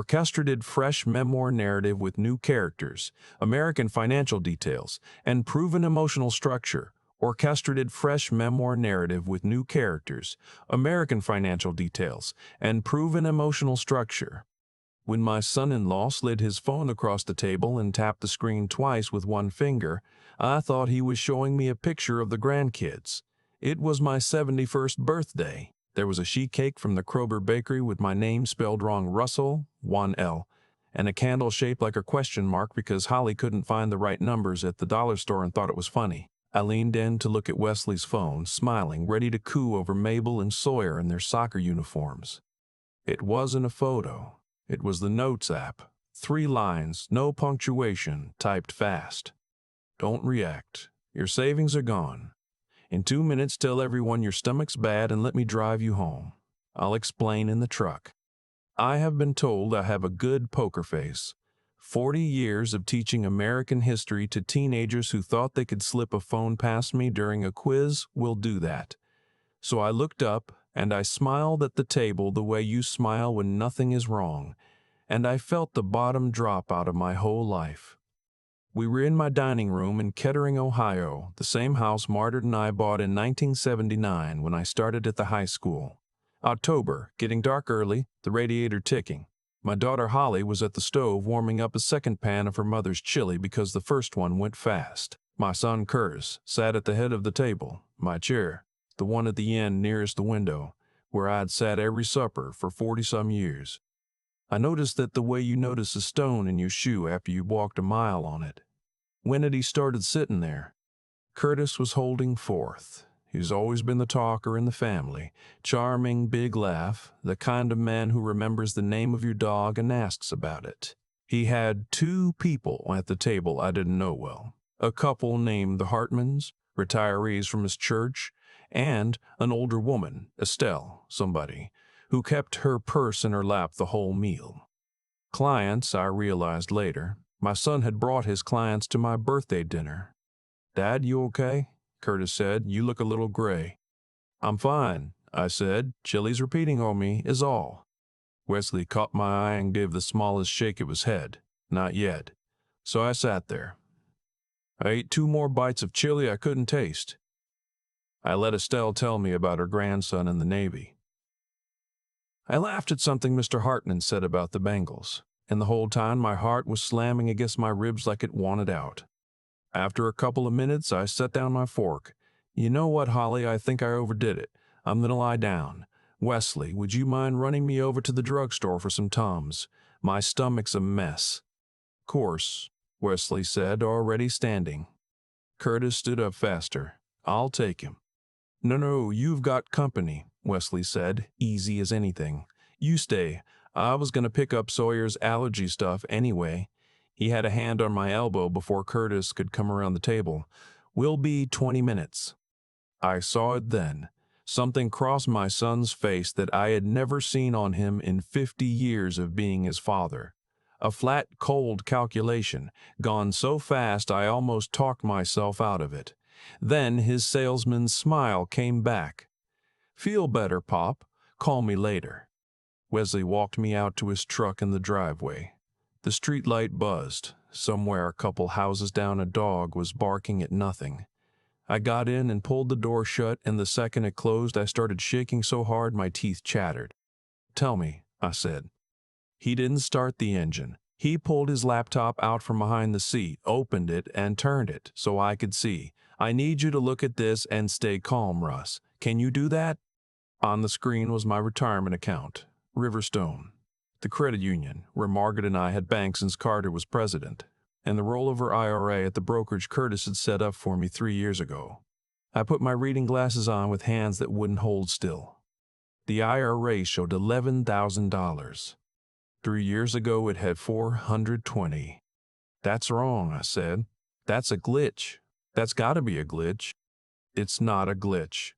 orchestrated fresh memoir narrative with new characters, American financial details, and proven emotional structure. Orchestrated fresh memoir narrative with new characters, American financial details, and proven emotional structure. When my son-in-law slid his phone across the table and tapped the screen twice with one finger, I thought he was showing me a picture of the grandkids. It was my 71st birthday. There was a sheet cake from the Kroger bakery with my name spelled wrong, Russell, 1L, and a candle shaped like a question mark because Holly couldn't find the right numbers at the dollar store and thought it was funny. I leaned in to look at Wesley's phone, smiling, ready to coo over Mabel and Sawyer in their soccer uniforms. It wasn't a photo. It was the Notes app. 3 lines, no punctuation, typed fast. Don't react. Your savings are gone. In 2 minutes, tell everyone your stomach's bad and let me drive you home. I'll explain in the truck. I have been told I have a good poker face. 40 years of teaching American history to teenagers who thought they could slip a phone past me during a quiz will do that. So I looked up, and I smiled at the table the way you smile when nothing is wrong, and I felt the bottom drop out of my whole life. We were in my dining room in Kettering, Ohio, the same house Margaret and I bought in 1979 when I started at the high school. October, getting dark early, the radiator ticking. My daughter Holly was at the stove warming up a second pan of her mother's chili because the first one went fast. My son Curtis sat at the head of the table, my chair, the one at the end nearest the window, where I'd sat every supper for 40-some years. I noticed that the way you notice a stone in your shoe after you walked a mile on it. When had he started sitting there? Curtis was holding forth. He's always been the talker in the family. Charming, big laugh, the kind of man who remembers the name of your dog and asks about it. He had 2 people at the table I didn't know well. A couple named the Hartmans, retirees from his church, and an older woman, Estelle, somebody, who kept her purse in her lap the whole meal. Clients, I realized later. My son had brought his clients to my birthday dinner. "Dad, you okay?" Curtis said. "You look a little gray." "I'm fine," I said. "Chili's repeating on me is all." Wesley caught my eye and gave the smallest shake of his head. "Not yet." So I sat there. I ate 2 more bites of chili I couldn't taste. I let Estelle tell me about her grandson in the Navy. I laughed at something Mr. Hartman said about the Bengals, and the whole time my heart was slamming against my ribs like it wanted out. After a couple of minutes, I set down my fork. "You know what, Holly, I think I overdid it. I'm going to lie down. Wesley, would you mind running me over to the drugstore for some Tums? My stomach's a mess." "Course," Wesley said, already standing. Curtis stood up faster. "I'll take him." No, you've got company," Wesley said, easy as anything. "You stay. I was going to pick up Sawyer's allergy stuff anyway." He had a hand on my elbow before Curtis could come around the table. "We'll be 20 minutes. I saw it then. Something crossed my son's face that I had never seen on him in 50 years of being his father. A flat, cold calculation, gone so fast I almost talked myself out of it. Then his salesman's smile came back. "Feel better, Pop. Call me later." Wesley walked me out to his truck in the driveway. The streetlight buzzed. Somewhere a couple houses down a dog was barking at nothing. I got in and pulled the door shut, and the second it closed I started shaking so hard my teeth chattered. "Tell me," I said. He didn't start the engine. He pulled his laptop out from behind the seat, opened it, and turned it so I could see. "I need you to look at this and stay calm, Russ. Can you do that?" On the screen was my retirement account, Riverstone, the credit union where Margaret and I had bank since Carter was president, and the rollover IRA at the brokerage Curtis had set up for me 3 years ago. I put my reading glasses on with hands that wouldn't hold still. The IRA showed $11,000. 3 years ago it had 420. "That's wrong," I said. "That's a glitch. That's got to be a glitch." "It's not a glitch."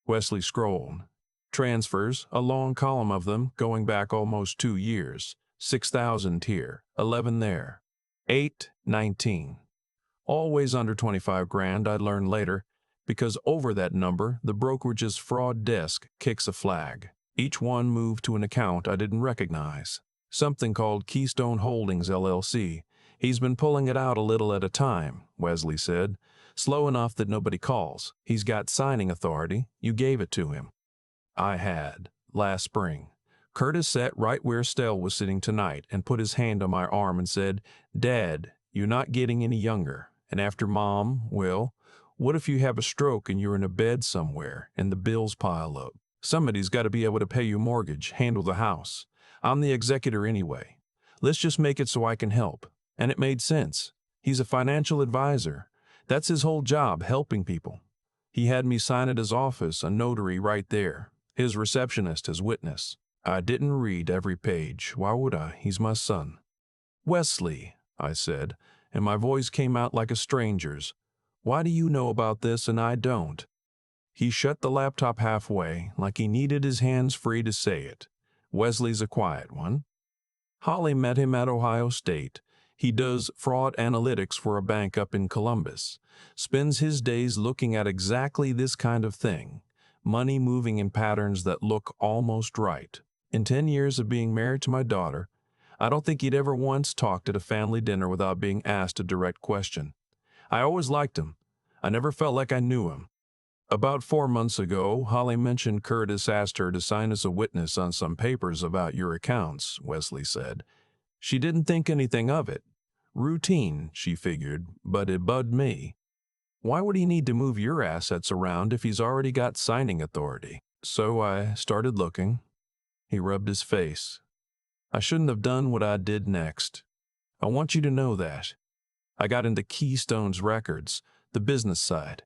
Wesley scrolled. Transfers, a long column of them, going back almost 2 years. 6,000 here, 11 there. 8, 19. Always under 25 grand, I'd learn later, because over that number, the brokerage's fraud desk kicks a flag. Each one moved to an account I didn't recognize. Something called Keystone Holdings, LLC. He's been pulling it out a little at a time, Wesley said. Slow enough that nobody calls. He's got signing authority. You gave it to him. I had, last spring. Curtis sat right where Stell was sitting tonight and put his hand on my arm and said, Dad, you're not getting any younger. And after Mom, well, what if you have a stroke and you're in a bed somewhere and the bills pile up? Somebody's got to be able to pay your mortgage, handle the house. I'm the executor anyway. Let's just make it so I can help. And it made sense. He's a financial advisor. That's his whole job, helping people. He had me sign at his office, a notary right there. His receptionist as witness. I didn't read every page. Why would I? He's my son. Wesley, I said, and my voice came out like a stranger's. Why do you know about this and I don't? He shut the laptop halfway, like he needed his hands free to say it. Wesley's a quiet one. Holly met him at Ohio State. He does fraud analytics for a bank up in Columbus. Spends his days looking at exactly this kind of thing. Money moving in patterns that look almost right. In 10 years of being married to my daughter, I don't think he'd ever once talked at a family dinner without being asked a direct question. I always liked him. I never felt like I knew him. About 4 months ago, Holly mentioned Curtis asked her to sign as a witness on some papers about your accounts, Wesley said. She didn't think anything of it. Routine, she figured, but it bugged me. Why would he need to move your assets around if he's already got signing authority? So I started looking. He rubbed his face. I shouldn't have done what I did next. I want you to know that. I got into Keystone's records, the business side.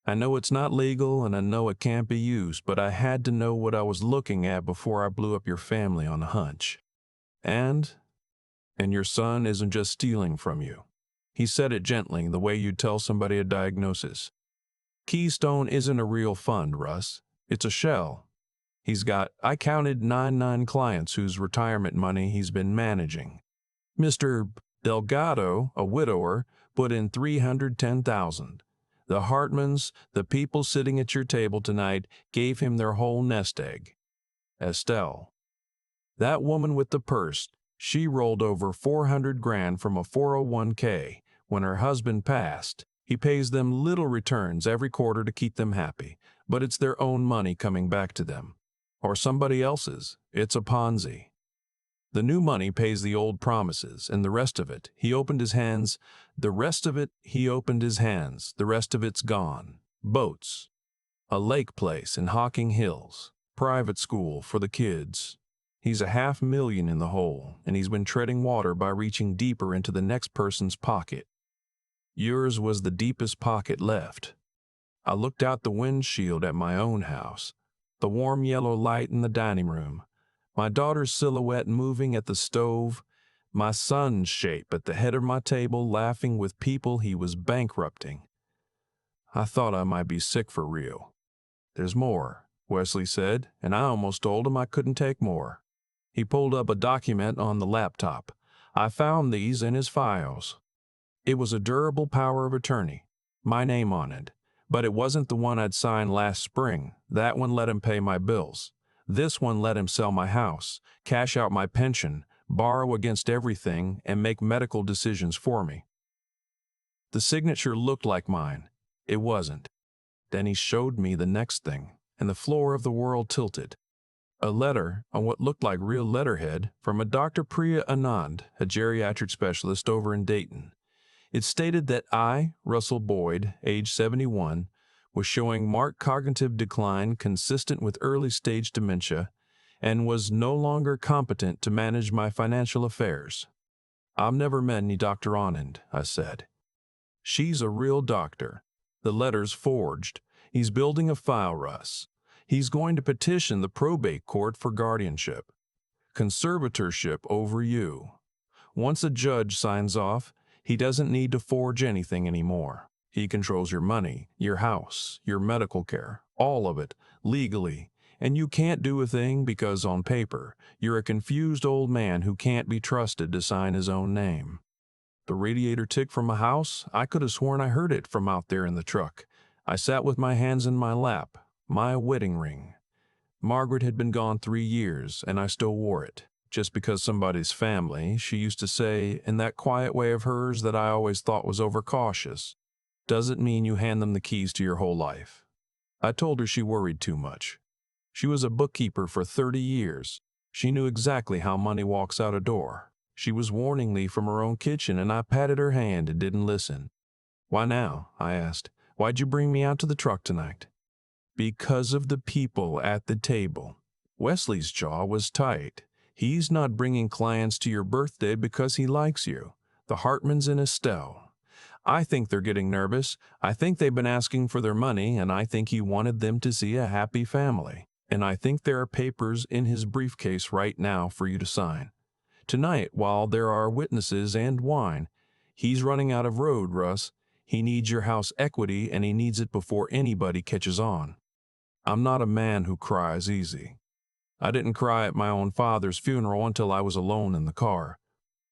I know it's not legal and I know it can't be used, but I had to know what I was looking at before I blew up your family on a hunch. And your son isn't just stealing from you. He said it gently, the way you'd tell somebody a diagnosis. Keystone isn't a real fund, Russ. It's a shell. I counted 99 clients whose retirement money he's been managing. Mr. Delgado, a widower, put in $310,000. The Hartmans, the people sitting at your table tonight, gave him their whole nest egg. Estelle. That woman with the purse, she rolled over 400 grand from a 401k. When her husband passed, he pays them little returns every quarter to keep them happy, but it's their own money coming back to them. Or somebody else's. It's a Ponzi. The new money pays the old promises, and the rest of it, he opened his hands. The rest of it's gone. Boats. A lake place in Hocking Hills. Private school for the kids. He's $500,000 in the hole, and he's been treading water by reaching deeper into the next person's pocket. Yours was the deepest pocket left. I looked out the windshield at my own house. The warm yellow light in the dining room. My daughter's silhouette moving at the stove, my son's shape at the head of my table laughing with people he was bankrupting. I thought I might be sick for real. There's more, Wesley said, and I almost told him I couldn't take more. He pulled up a document on the laptop. I found these in his files. It was a durable power of attorney, my name on it, but it wasn't the one I'd signed last spring. That one let him pay my bills. This one let him sell my house, cash out my pension, borrow against everything, and make medical decisions for me. The signature looked like mine. It wasn't. Then he showed me the next thing, and the floor of the world tilted. A letter, on what looked like real letterhead, from a Dr. Priya Anand, a geriatric specialist over in Dayton. It stated that I, Russell Boyd, age 71, was showing marked cognitive decline consistent with early-stage dementia and was no longer competent to manage my financial affairs. I've never met any Dr. Anand, I said. She's a real doctor. The letter's forged. He's building a file, Russ. He's going to petition the probate court for guardianship, conservatorship over you. Once a judge signs off, he doesn't need to forge anything anymore. He controls your money, your house, your medical care, all of it, legally. And you can't do a thing because, on paper, you're a confused old man who can't be trusted to sign his own name. The radiator tick from my house, I could have sworn I heard it from out there in the truck. I sat with my hands in my lap, my wedding ring. Margaret had been gone 3 years, and I still wore it, just because somebody's family, she used to say, in that quiet way of hers that I always thought was overcautious, doesn't mean you hand them the keys to your whole life. I told her she worried too much. She was a bookkeeper for 30 years. She knew exactly how money walks out a door. She was warning me from her own kitchen, and I patted her hand and didn't listen. Why now? I asked. Why'd you bring me out to the truck tonight? Because of the people at the table. Wesley's jaw was tight. He's not bringing clients to your birthday because he likes you. The Hartmans and Estelle. I think they're getting nervous. I think they've been asking for their money, and I think he wanted them to see a happy family. And I think there are papers in his briefcase right now for you to sign. Tonight, while there are witnesses and wine, he's running out of road, Russ. He needs your house equity, and he needs it before anybody catches on. I'm not a man who cries easy. I didn't cry at my own father's funeral until I was alone in the car.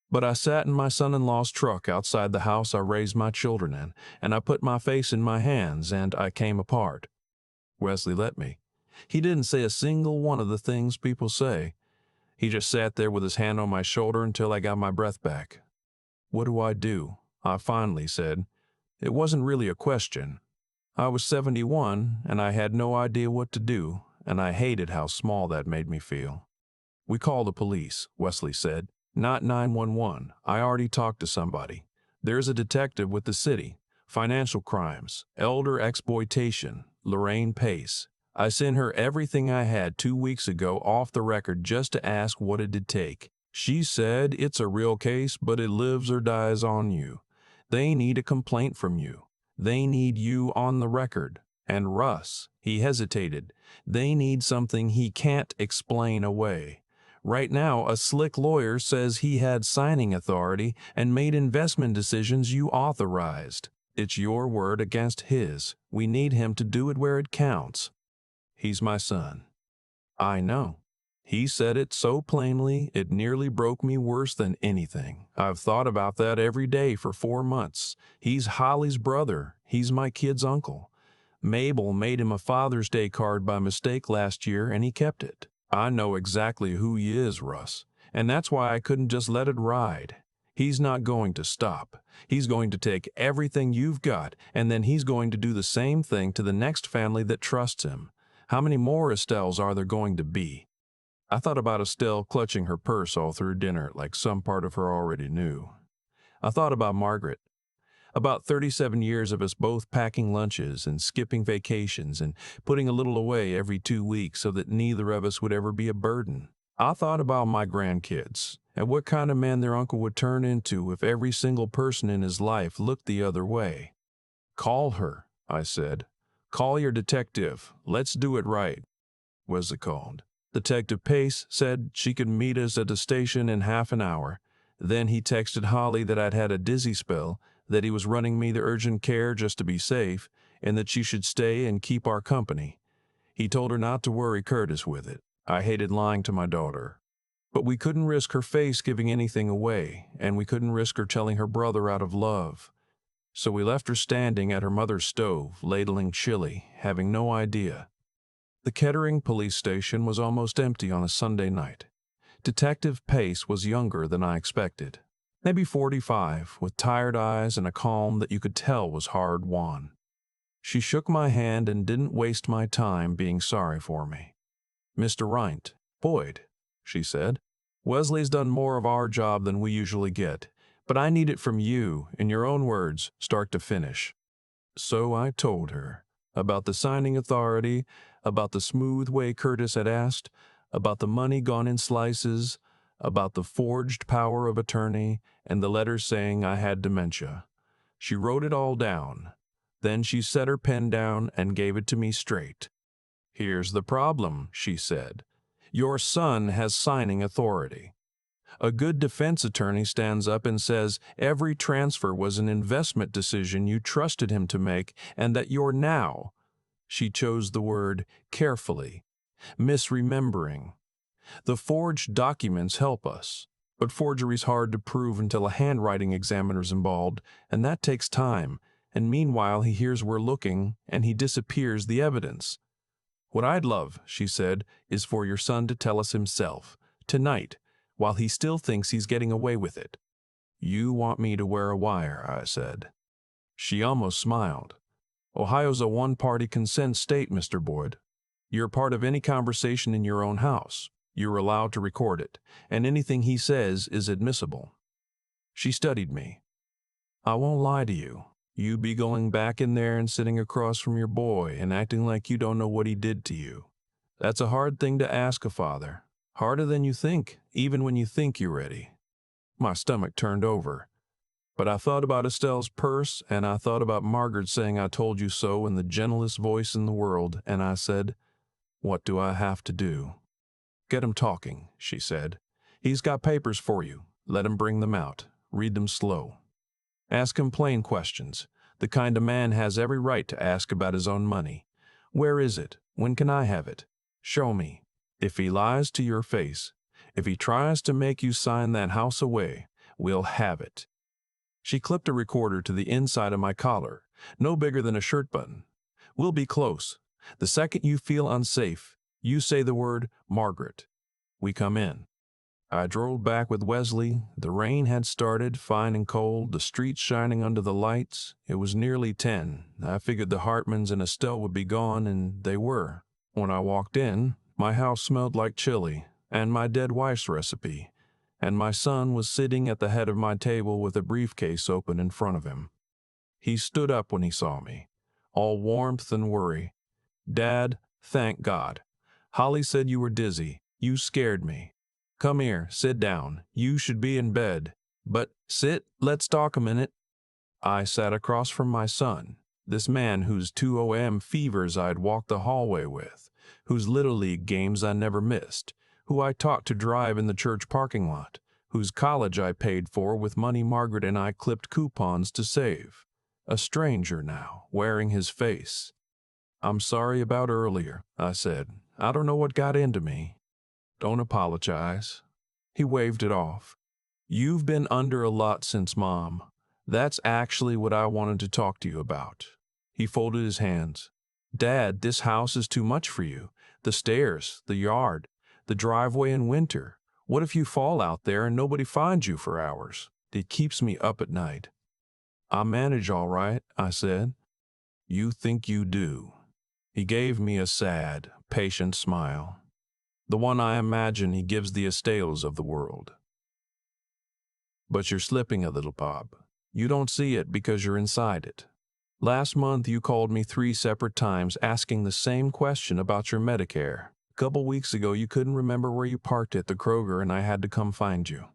But I sat in my son-in-law's truck outside the house I raised my children in, and I put my face in my hands, and I came apart. Wesley let me. He didn't say a single one of the things people say. He just sat there with his hand on my shoulder until I got my breath back. What do I do? I finally said. It wasn't really a question. I was 71, and I had no idea what to do, and I hated how small that made me feel. We call the police, Wesley said. Not 911. I already talked to somebody. There's a detective with the city. Financial crimes, elder exploitation, Lorraine Pace. I sent her everything I had 2 weeks ago off the record just to ask what it'd take. She said it's a real case, but it lives or dies on you. They need a complaint from you. They need you on the record. And Russ, he hesitated, they need something he can't explain away. Right now, a slick lawyer says he had signing authority and made investment decisions you authorized. It's your word against his. We need him to do it where it counts. He's my son. I know. He said it so plainly, it nearly broke me worse than anything. I've thought about that every day for 4 months. He's Holly's brother. He's my kid's uncle. Mabel made him a Father's Day card by mistake last year, and he kept it. I know exactly who he is, Russ, and that's why I couldn't just let it ride. He's not going to stop. He's going to take everything you've got, and then he's going to do the same thing to the next family that trusts him. How many more Estelles are there going to be? I thought about Estelle clutching her purse all through dinner like some part of her already knew. I thought about Margaret. About 37 years of us both packing lunches and skipping vacations and putting a little away every 2 weeks so that neither of us would ever be a burden. I thought about my grandkids and what kind of man their uncle would turn into if every single person in his life looked the other way. Call her, I said. Call your detective. Let's do it right. Wesley called. Detective Pace said she could meet us at the station in half an hour. Then he texted Holly that I'd had a dizzy spell, that he was running me the urgent care just to be safe, and that she should stay and keep our company. He told her not to worry Curtis with it. I hated lying to my daughter. But we couldn't risk her face giving anything away, and we couldn't risk her telling her brother out of love. So we left her standing at her mother's stove, ladling chili, having no idea. The Kettering police station was almost empty on a Sunday night. Detective Pace was younger than I expected. Maybe 45, with tired eyes and a calm that you could tell was hard-won. She shook my hand and didn't waste my time being sorry for me. Mr. Reindt, Boyd, she said. Wesley's done more of our job than we usually get, but I need it from you, in your own words, start to finish. So I told her about the signing authority, about the smooth way Curtis had asked, about the money gone in slices, about the forged power of attorney, and the letter saying I had dementia. She wrote it all down. Then she set her pen down and gave it to me straight. Here's the problem, she said. Your son has signing authority. A good defense attorney stands up and says every transfer was an investment decision you trusted him to make and that you're now, she chose the word carefully, misremembering. The forged documents help us, but forgery's hard to prove until a handwriting examiner's involved, and that takes time, and meanwhile he hears we're looking, and he disappears the evidence. What I'd love, she said, is for your son to tell us himself, tonight, while he still thinks he's getting away with it. You want me to wear a wire, I said. She almost smiled. Ohio's a one-party consent state, Mr. Boyd. You're part of any conversation in your own house. You're allowed to record it, and anything he says is admissible. She studied me. I won't lie to you. You be going back in there and sitting across from your boy and acting like you don't know what he did to you. That's a hard thing to ask a father. Harder than you think, even when you think you're ready. My stomach turned over. But I thought about Estelle's purse, and I thought about Margaret saying I told you so in the gentlest voice in the world, and I said, what do I have to do? Get him talking, she said. He's got papers for you. Let him bring them out. Read them slow. Ask him plain questions, the kind a man has every right to ask about his own money. Where is it? When can I have it? Show me. If he lies to your face, if he tries to make you sign that house away, we'll have it. She clipped a recorder to the inside of my collar, no bigger than a shirt button. We'll be close. The second you feel unsafe, you say the word Margaret. We come in. I drove back with Wesley. The rain had started, fine and cold, the streets shining under the lights. It was nearly 10. I figured the Hartmans and Estelle would be gone, and they were. When I walked in, my house smelled like chili, and my dead wife's recipe, and my son was sitting at the head of my table with a briefcase open in front of him. He stood up when he saw me, all warmth and worry. Dad, thank God. Holly said you were dizzy. You scared me. Come here, sit down. You should be in bed. But sit, let's talk a minute. I sat across from my son, this man whose 2 a.m. fevers I'd walked the hallway with, whose Little League games I never missed, who I taught to drive in the church parking lot, whose college I paid for with money Margaret and I clipped coupons to save. A stranger now, wearing his face. I'm sorry about earlier, I said. I don't know what got into me. Don't apologize. He waved it off. You've been under a lot since Mom. That's actually what I wanted to talk to you about. He folded his hands. Dad, this house is too much for you. The stairs, the yard, the driveway in winter. What if you fall out there and nobody finds you for hours? It keeps me up at night. I'll manage all right, I said. You think you do. He gave me a sad, patient smile. The one I imagine he gives the Estelles of the world. But you're slipping a little, Bob. You don't see it because you're inside it. Last month you called me 3 separate times asking the same question about your Medicare. A couple weeks ago you couldn't remember where you parked at the Kroger and I had to come find you.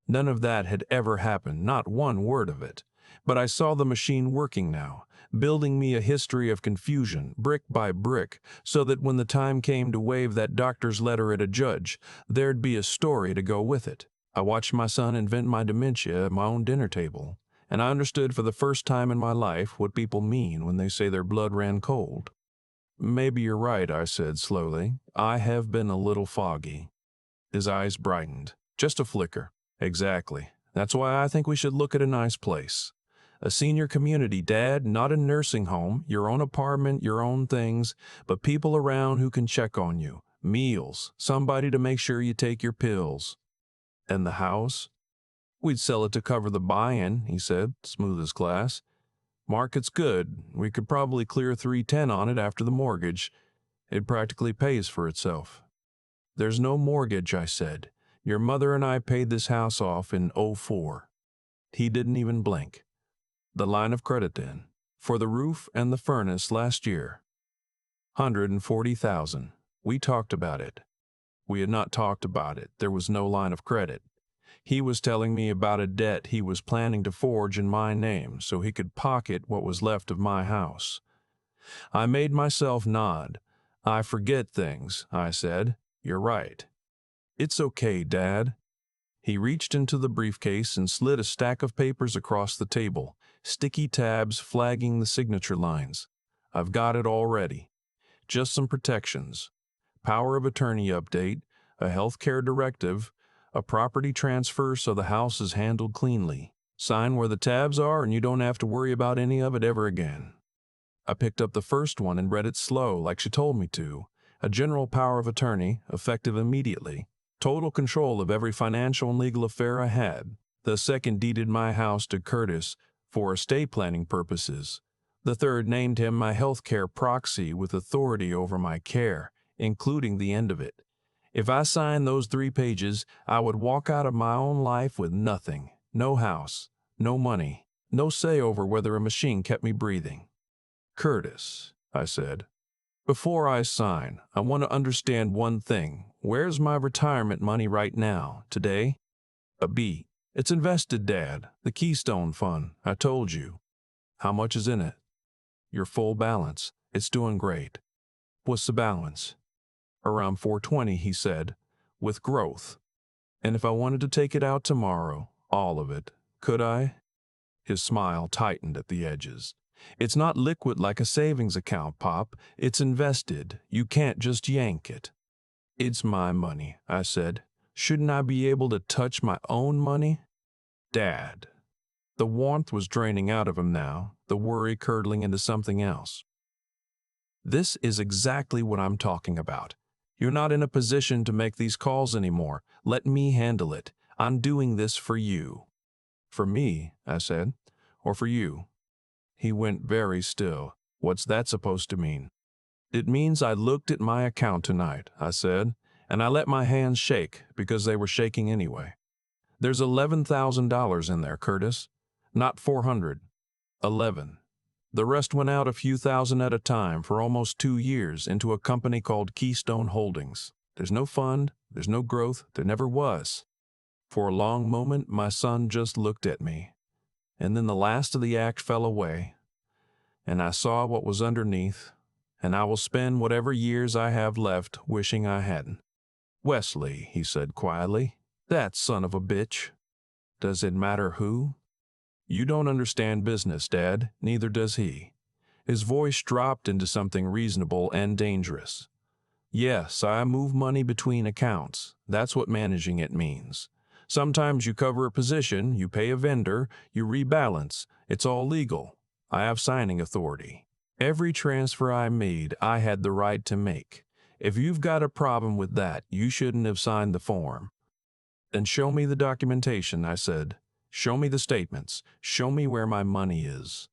None of that had ever happened, not one word of it. But I saw the machine working now, building me a history of confusion, brick by brick, so that when the time came to wave that doctor's letter at a judge, there'd be a story to go with it. I watched my son invent my dementia at my own dinner table, and I understood for the first time in my life what people mean when they say their blood ran cold. Maybe you're right, I said slowly. I have been a little foggy. His eyes brightened. Just a flicker. Exactly. That's why I think we should look at a nice place. A senior community, Dad, not a nursing home, your own apartment, your own things, but people around who can check on you. Meals, somebody to make sure you take your pills. And the house? We'd sell it to cover the buy-in, he said, smooth as glass. Market's good. We could probably clear $310 on it after the mortgage. It practically pays for itself. There's no mortgage, I said. Your mother and I paid this house off in '04. He didn't even blink. The line of credit then, for the roof and the furnace last year. $140,000. We talked about it. We had not talked about it. There was no line of credit. He was telling me about a debt he was planning to forge in my name so he could pocket what was left of my house. I made myself nod. I forget things, I said. You're right. It's okay, Dad. He reached into the briefcase and slid a stack of papers across the table, sticky tabs flagging the signature lines. I've got it all ready. Just some protections. Power of attorney update, a healthcare directive, a property transfer so the house is handled cleanly. Sign where the tabs are and you don't have to worry about any of it ever again. I picked up the first one and read it slow like she told me to. A general power of attorney, effective immediately. Total control of every financial and legal affair I had. The second deeded my house to Curtis for estate planning purposes. The third named him my health care proxy with authority over my care, including the end of it. If I signed those 3 pages, I would walk out of my own life with nothing. No house, no money, no say over whether a machine kept me breathing. Curtis, I said, before I sign, I want to understand one thing. Where's my retirement money right now, today? A B. It's invested, Dad. The Keystone Fund. I told you. How much is in it? Your full balance. It's doing great. What's the balance? Around 420, he said, with growth. And if I wanted to take it out tomorrow, all of it, could I? His smile tightened at the edges. It's not liquid like a savings account, Pop. It's invested. You can't just yank it. It's my money, I said. Shouldn't I be able to touch my own money? Dad. The warmth was draining out of him now, the worry curdling into something else. This is exactly what I'm talking about. You're not in a position to make these calls anymore. Let me handle it. I'm doing this for you. For me, I said, or for you? He went very still. What's that supposed to mean? It means I looked at my account tonight, I said, and I let my hands shake because they were shaking anyway. There's $11,000 in there, Curtis. Not 400. 11. The rest went out a few thousand at a time for almost 2 years into a company called Keystone Holdings. There's no fund, there's no growth, there never was. For a long moment, my son just looked at me. And then the last of the act fell away, and I saw what was underneath, and I will spend whatever years I have left wishing I hadn't. Wesley, he said quietly, that son of a bitch. Does it matter who? You don't understand business, Dad, neither does he. His voice dropped into something reasonable and dangerous. Yes, I move money between accounts. That's what managing it means. Sometimes you cover a position, you pay a vendor, you rebalance. It's all legal. I have signing authority. Every transfer I made, I had the right to make. If you've got a problem with that, you shouldn't have signed the form. Then show me the documentation, I said. Show me the statements. Show me where my money is.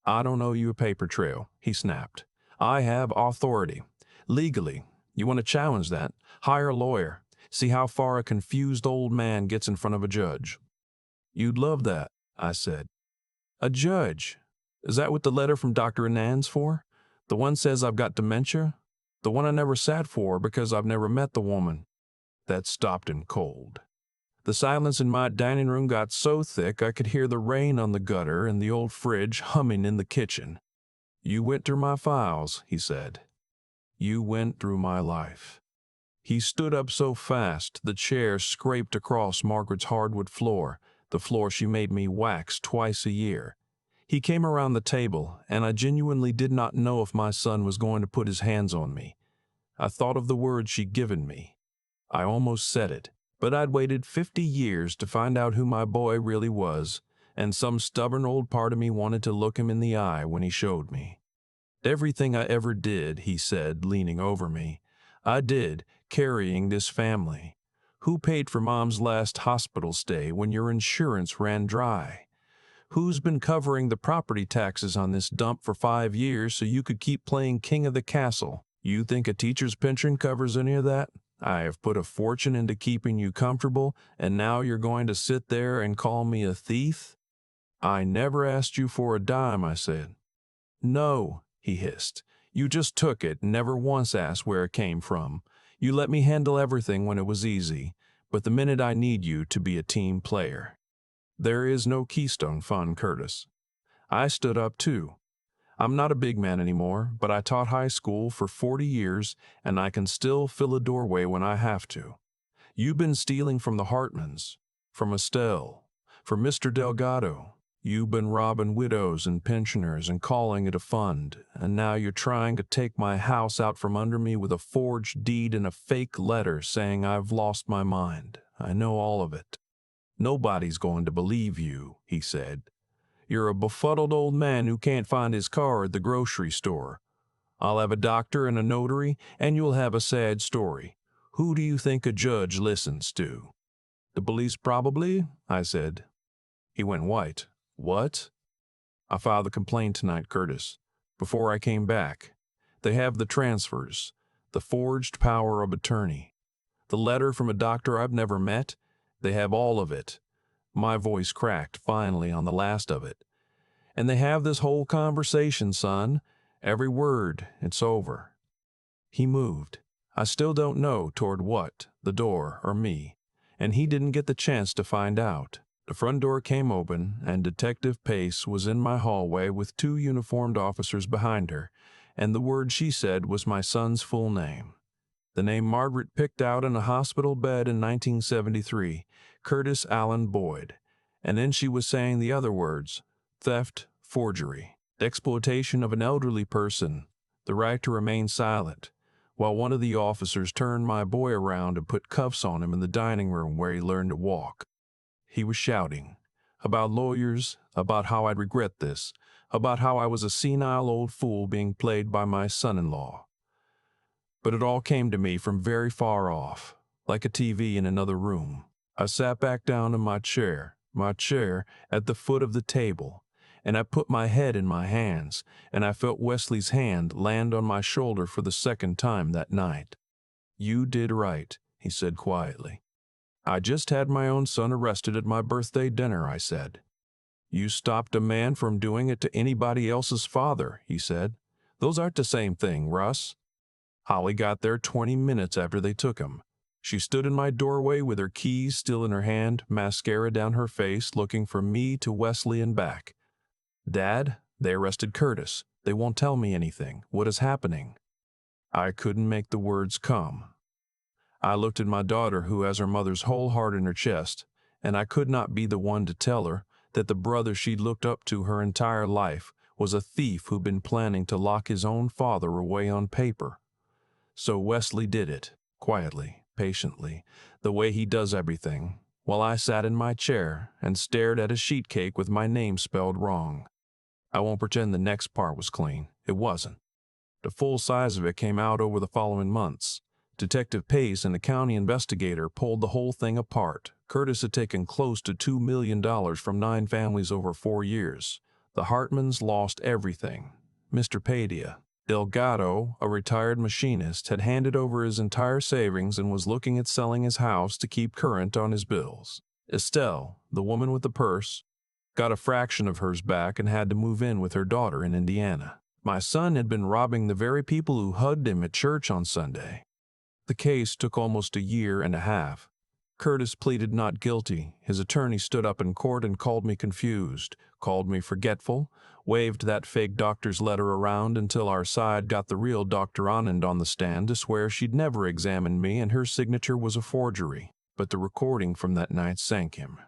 I don't owe you a paper trail, he snapped. I have authority. Legally. You want to challenge that? Hire a lawyer. See how far a confused old man gets in front of a judge. You'd love that, I said. A judge? Is that what the letter from Dr. Anand's for? The one says I've got dementia? The one I never sat for because I've never met the woman? That stopped him cold. The silence in my dining room got so thick I could hear the rain on the gutter and the old fridge humming in the kitchen. You went through my files, he said. You went through my life. He stood up so fast the chair scraped across Margaret's hardwood floor, the floor she made me wax twice a year. He came around the table, and I genuinely did not know if my son was going to put his hands on me. I thought of the word she'd given me. I almost said it, but I'd waited 50 years to find out who my boy really was, and some stubborn old part of me wanted to look him in the eye when he showed me. Everything I ever did, he said, leaning over me, I did, carrying this family. Who paid for Mom's last hospital stay when your insurance ran dry? Who's been covering the property taxes on this dump for 5 years so you could keep playing king of the castle? You think a teacher's pension covers any of that? I have put a fortune into keeping you comfortable, and now you're going to sit there and call me a thief? I never asked you for a dime, I said. No, he hissed. You just took it, never once asked where it came from. You let me handle everything when it was easy, but the minute I need you to be a team player. There is no Keystone Fund, Curtis. I stood up too. I'm not a big man anymore, but I taught high school for 40 years, and I can still fill a doorway when I have to. You've been stealing from the Hartmans, from Estelle, from Mr. Delgado. You've been robbing widows and pensioners and calling it a fund, and now you're trying to take my house out from under me with a forged deed and a fake letter saying I've lost my mind. I know all of it. Nobody's going to believe you, he said. You're a befuddled old man who can't find his car at the grocery store. I'll have a doctor and a notary, and you'll have a sad story. Who do you think a judge listens to? The police probably, I said. He went white. What? I filed the complaint tonight, Curtis, before I came back. They have the transfers, the forged power of attorney, the letter from a doctor I've never met. They have all of it. My voice cracked finally on the last of it. And they have this whole conversation, son. Every word, it's over. He moved. I still don't know toward what, the door or me, and he didn't get the chance to find out. The front door came open, and Detective Pace was in my hallway with two uniformed officers behind her, and the word she said was my son's full name. The name Margaret picked out in a hospital bed in 1973, Curtis Allen Boyd. And then she was saying the other words: theft, forgery, exploitation of an elderly person, the right to remain silent, while one of the officers turned my boy around and put cuffs on him in the dining room where he learned to walk. He was shouting about lawyers, about how I'd regret this, about how I was a senile old fool being played by my son-in-law. But it all came to me from very far off, like a TV in another room. I sat back down in my chair at the foot of the table, and I put my head in my hands, and I felt Wesley's hand land on my shoulder for the second time that night. You did right, he said quietly. I just had my own son arrested at my birthday dinner, I said. You stopped a man from doing it to anybody else's father, he said. Those aren't the same thing, Russ. Holly got there 20 minutes after they took him. She stood in my doorway with her keys still in her hand, mascara down her face, looking from me to Wesley and back. Dad, they arrested Curtis. They won't tell me anything. What is happening? I couldn't make the words come. I looked at my daughter, who has her mother's whole heart in her chest, and I could not be the one to tell her that the brother she'd looked up to her entire life was a thief who'd been planning to lock his own father away on paper. So Wesley did it, quietly, patiently, the way he does everything, while I sat in my chair and stared at a sheet cake with my name spelled wrong. I won't pretend the next part was clean. It wasn't. The full size of it came out over the following months. Detective Pace and the county investigator pulled the whole thing apart. Curtis had taken close to $2 million from 9 families over 4 years. The Hartmans lost everything. Mr. Padia, Delgado, a retired machinist, had handed over his entire savings and was looking at selling his house to keep current on his bills. Estelle, the woman with the purse, got a fraction of hers back and had to move in with her daughter in Indiana. My son had been robbing the very people who hugged him at church on Sunday. The case took almost a year and a half. Curtis pleaded not guilty. His attorney stood up in court and called me confused, called me forgetful, waved that fake doctor's letter around until our side got the real Dr. Anand on the stand to swear she'd never examined me and her signature was a forgery. But the recording from that night sank him.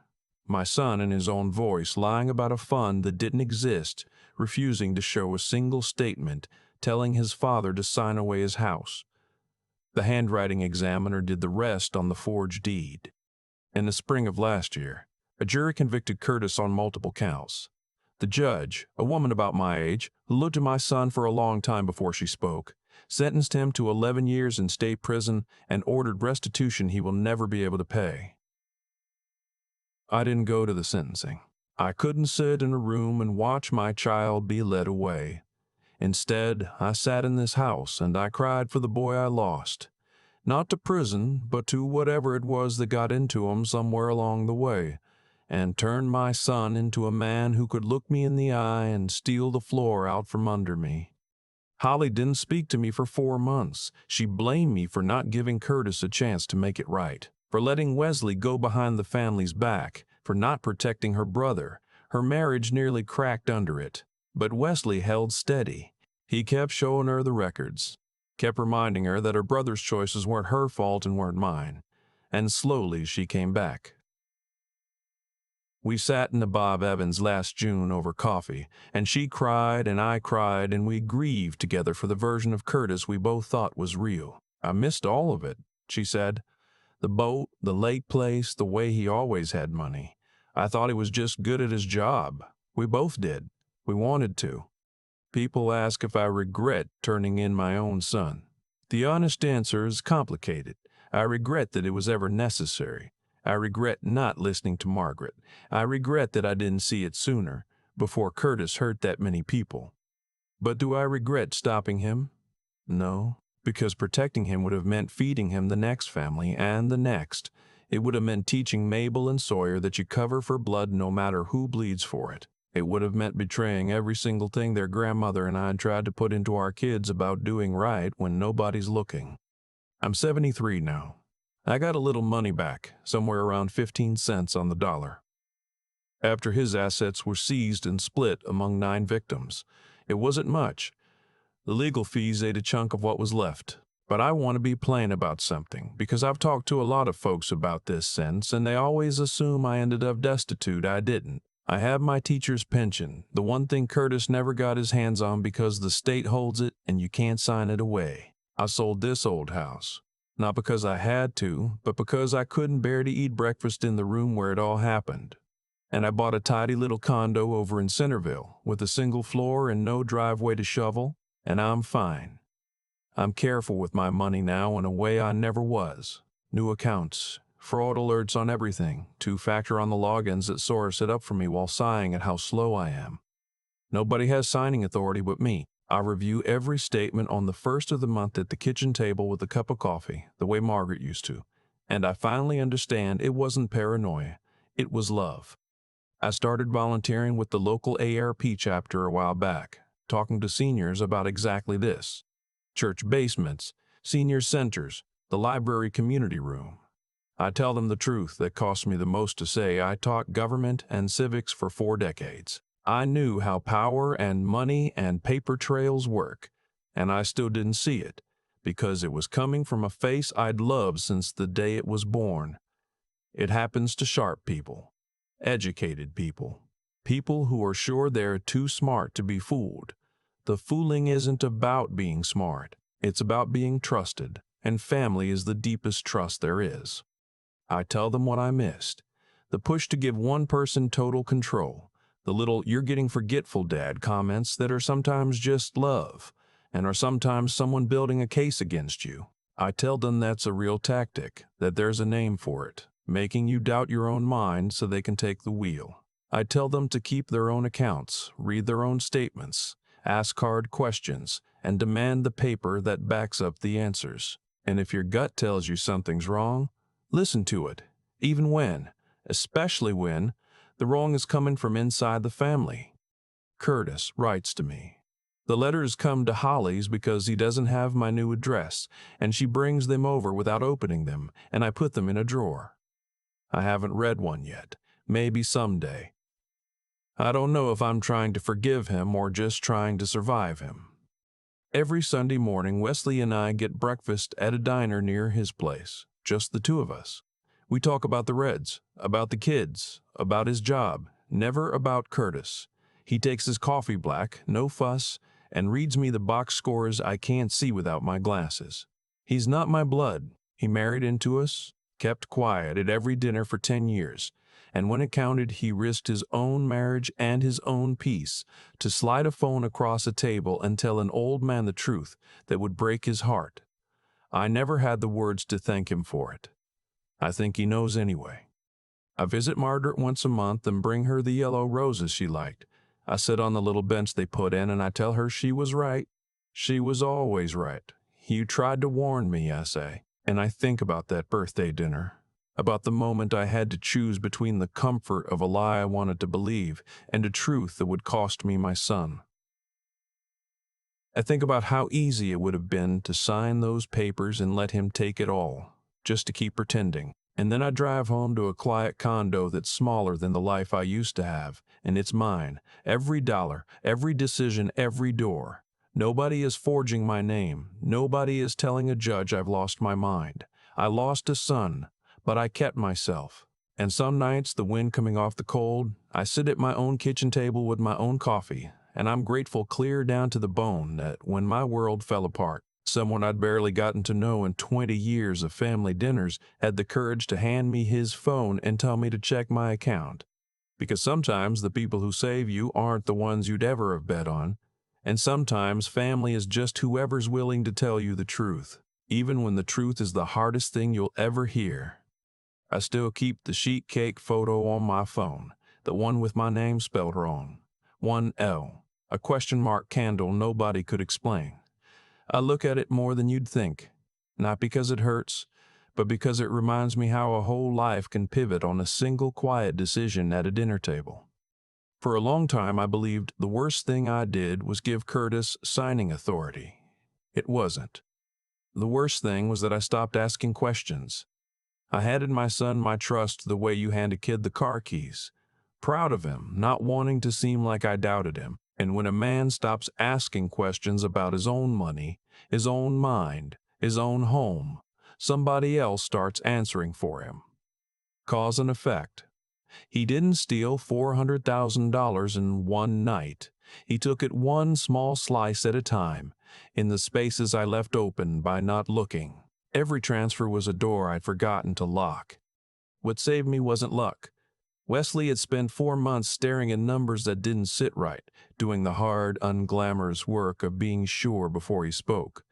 My son, in his own voice, lying about a fund that didn't exist, refusing to show a single statement, telling his father to sign away his house. The handwriting examiner did the rest on the forged deed. In the spring of last year, a jury convicted Curtis on multiple counts. The judge, a woman about my age, who looked at my son for a long time before she spoke, sentenced him to 11 years in state prison and ordered restitution he will never be able to pay. I didn't go to the sentencing. I couldn't sit in a room and watch my child be led away. Instead, I sat in this house and I cried for the boy I lost. Not to prison, but to whatever it was that got into him somewhere along the way, and turned my son into a man who could look me in the eye and steal the floor out from under me. Holly didn't speak to me for 4 months. She blamed me for not giving Curtis a chance to make it right, for letting Wesley go behind the family's back, for not protecting her brother. Her marriage nearly cracked under it. But Wesley held steady. He kept showing her the records, kept reminding her that her brother's choices weren't her fault and weren't mine. And slowly she came back. We sat in the Bob Evans last June over coffee, and she cried and I cried and we grieved together for the version of Curtis we both thought was real. I missed all of it, she said. The boat, the lake place, the way he always had money. I thought he was just good at his job. We both did. We wanted to. People ask if I regret turning in my own son. The honest answer is complicated. I regret that it was ever necessary. I regret not listening to Margaret. I regret that I didn't see it sooner, before Curtis hurt that many people. But do I regret stopping him? No, because protecting him would have meant feeding him the next family and the next. It would have meant teaching Mabel and Sawyer that you cover for blood no matter who bleeds for it. It would have meant betraying every single thing their grandmother and I tried to put into our kids about doing right when nobody's looking. I'm 73 now. I got a little money back, somewhere around 15 cents on the dollar. After his assets were seized and split among 9 victims, it wasn't much. The legal fees ate a chunk of what was left. But I want to be plain about something, because I've talked to a lot of folks about this since, and they always assume I ended up destitute. I didn't. I have my teacher's pension, the one thing Curtis never got his hands on because the state holds it and you can't sign it away. I sold this old house, not because I had to, but because I couldn't bear to eat breakfast in the room where it all happened. And I bought a tidy little condo over in Centerville with a single floor and no driveway to shovel, and I'm fine. I'm careful with my money now in a way I never was. New accounts, fraud alerts on everything, 2-factor on the logins that Sora set up for me while sighing at how slow I am. Nobody has signing authority but me. I review every statement on the first of the month at the kitchen table with a cup of coffee, the way Margaret used to. And I finally understand it wasn't paranoia, it was love. I started volunteering with the local ARP chapter a while back, talking to seniors about exactly this. Church basements, senior centers, the library community room. I tell them the truth that costs me the most to say. I taught government and civics for 4 decades. I knew how power and money and paper trails work, and I still didn't see it, because it was coming from a face I'd loved since the day it was born. It happens to sharp people, educated people, people who are sure they're too smart to be fooled. The fooling isn't about being smart. It's about being trusted, and family is the deepest trust there is. I tell them what I missed. The push to give one person total control. The little "you're getting forgetful, Dad" comments that are sometimes just love, and are sometimes someone building a case against you. I tell them that's a real tactic, that there's a name for it, making you doubt your own mind so they can take the wheel. I tell them to keep their own accounts, read their own statements, ask hard questions, and demand the paper that backs up the answers. And if your gut tells you something's wrong, listen to it, even when, especially when, the wrong is coming from inside the family. Curtis writes to me. The letters come to Holly's because he doesn't have my new address, and she brings them over without opening them, and I put them in a drawer. I haven't read one yet. Maybe someday. I don't know if I'm trying to forgive him or just trying to survive him. Every Sunday morning, Wesley and I get breakfast at a diner near his place, just the 2 of us. We talk about the Reds, about the kids, about his job, never about Curtis. He takes his coffee black, no fuss, and reads me the box scores I can't see without my glasses. He's not my blood. He married into us, kept quiet at every dinner for 10 years. And when it counted, he risked his own marriage and his own peace to slide a phone across a table and tell an old man the truth that would break his heart. I never had the words to thank him for it. I think he knows anyway. I visit Margaret once a month and bring her the yellow roses she liked. I sit on the little bench they put in and I tell her she was right. She was always right. You tried to warn me, I say. And I think about that birthday dinner. About the moment I had to choose between the comfort of a lie I wanted to believe and a truth that would cost me my son. I think about how easy it would have been to sign those papers and let him take it all, just to keep pretending. And then I drive home to a quiet condo that's smaller than the life I used to have, and it's mine. Every dollar, every decision, every door. Nobody is forging my name. Nobody is telling a judge I've lost my mind. I lost a son, but I kept myself. And some nights, the wind coming off the cold, I sit at my own kitchen table with my own coffee, and I'm grateful clear down to the bone that when my world fell apart, someone I'd barely gotten to know in 20 years of family dinners had the courage to hand me his phone and tell me to check my account. Because sometimes the people who save you aren't the ones you'd ever have bet on, and sometimes family is just whoever's willing to tell you the truth. even when the truth is the hardest thing you'll ever hear. I still keep the sheet cake photo on my phone, the one with my name spelled wrong. 1L, a question mark candle nobody could explain. I look at it more than you'd think, not because it hurts, but because it reminds me how a whole life can pivot on a single quiet decision at a dinner table. For a long time, I believed the worst thing I did was give Curtis signing authority. It wasn't. The worst thing was that I stopped asking questions. I handed my son my trust the way you hand a kid the car keys, proud of him, not wanting to seem like I doubted him. And when a man stops asking questions about his own money, his own mind, his own home, somebody else starts answering for him. Cause and effect. He didn't steal $400,000 in one night. He took it one small slice at a time, in the spaces I left open by not looking. Every transfer was a door I'd forgotten to lock. What saved me wasn't luck. Wesley had spent 4 months staring at numbers that didn't sit right, doing the hard, unglamorous work of being sure before he spoke.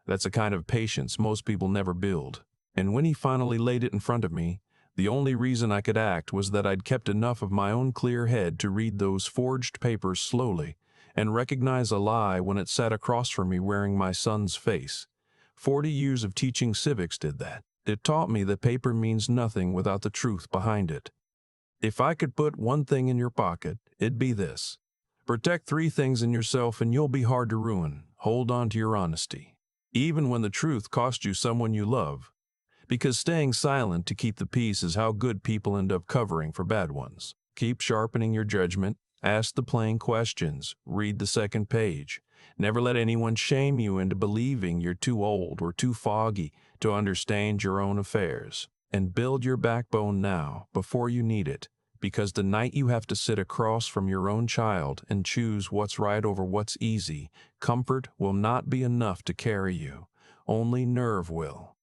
That's a kind of patience most people never build. And when he finally laid it in front of me, the only reason I could act was that I'd kept enough of my own clear head to read those forged papers slowly and recognize a lie when it sat across from me wearing my son's face. 40 years of teaching civics did that. It taught me that paper means nothing without the truth behind it. If I could put one thing in your pocket, it'd be this. Protect 3 things in yourself and you'll be hard to ruin. Hold on to your honesty, even when the truth costs you someone you love. Because staying silent to keep the peace is how good people end up covering for bad ones. Keep sharpening your judgment, ask the plain questions, read the second page. Never let anyone shame you into believing you're too old or too foggy to understand your own affairs. And build your backbone now, before you need it, because the night you have to sit across from your own child and choose what's right over what's easy, comfort will not be enough to carry you. Only nerve will.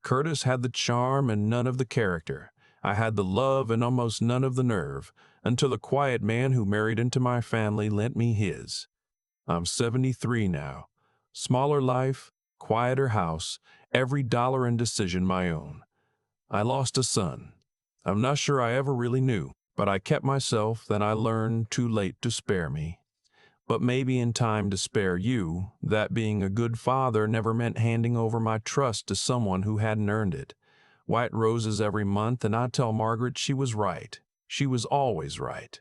Curtis had the charm and none of the character. I had the love and almost none of the nerve, until the quiet man who married into my family lent me his. I'm 73 now. Smaller life, quieter house, every dollar and decision my own. I lost a son. I'm not sure I ever really knew, but I kept myself, then I learned too late to spare me. But maybe in time to spare you, that being a good father never meant handing over my trust to someone who hadn't earned it. White roses every month, and I tell Margaret she was right. She was always right.